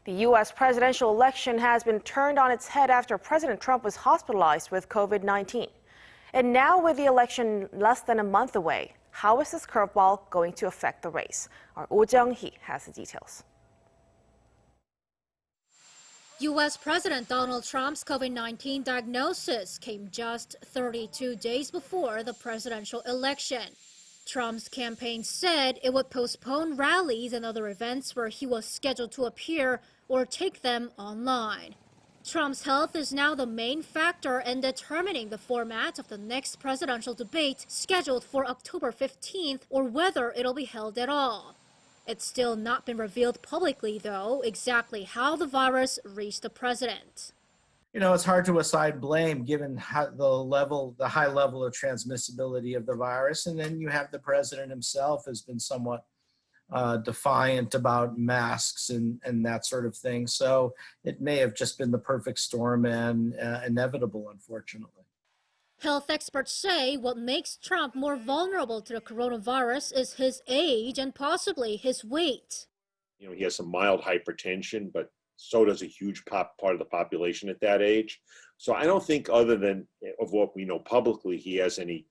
The U.S. presidential election has been turned on its head after President Trump was hospitalized with COVID-19. And now with the election less than a month away, how is this curveball going to affect the race? Our Jung-hee has the details. U.S. President Donald Trump's COVID-19 diagnosis came just 32 days before the presidential election. Trump's campaign said it would postpone rallies and other events where he was scheduled to appear or take them online. Trump's health is now the main factor in determining the format of the next presidential debate scheduled for October 15th or whether it'll be held at all. It's still not been revealed publicly, though, exactly how the virus reached the president. You know, it's hard to assign blame given the high level of transmissibility of the virus. And then you have the president himself has been somewhat defiant about masks and that sort of thing. So it may have just been the perfect storm and inevitable, unfortunately. Health experts say what makes Trump more vulnerable to the coronavirus is his age and possibly his weight. You know, he has some mild hypertension, but so does a huge part of the population at that age. So I don't think, other than of what we know publicly, he has any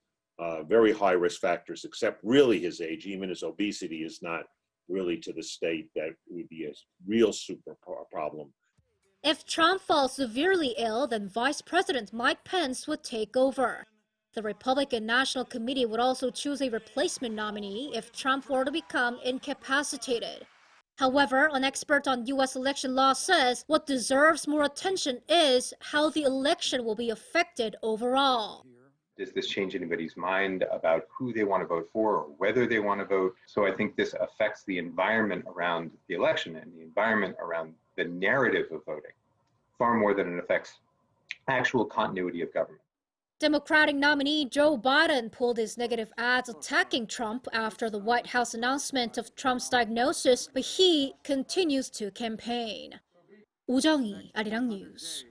very high risk factors, except really his age. Even his obesity is not really to the state that would be a real super problem. If Trump falls severely ill, then Vice President Mike Pence would take over. The Republican National Committee would also choose a replacement nominee if Trump were to become incapacitated. However, an expert on U.S. election law says what deserves more attention is how the election will be affected overall. Does this change anybody's mind about who they want to vote for or whether they want to vote? So I think this affects the environment around the election and the environment around the narrative of voting far more than it affects actual continuity of government. Democratic nominee Joe Biden pulled his negative ads attacking Trump after the White House announcement of Trump's diagnosis, but he continues to campaign. Jung-hee, Arirang News.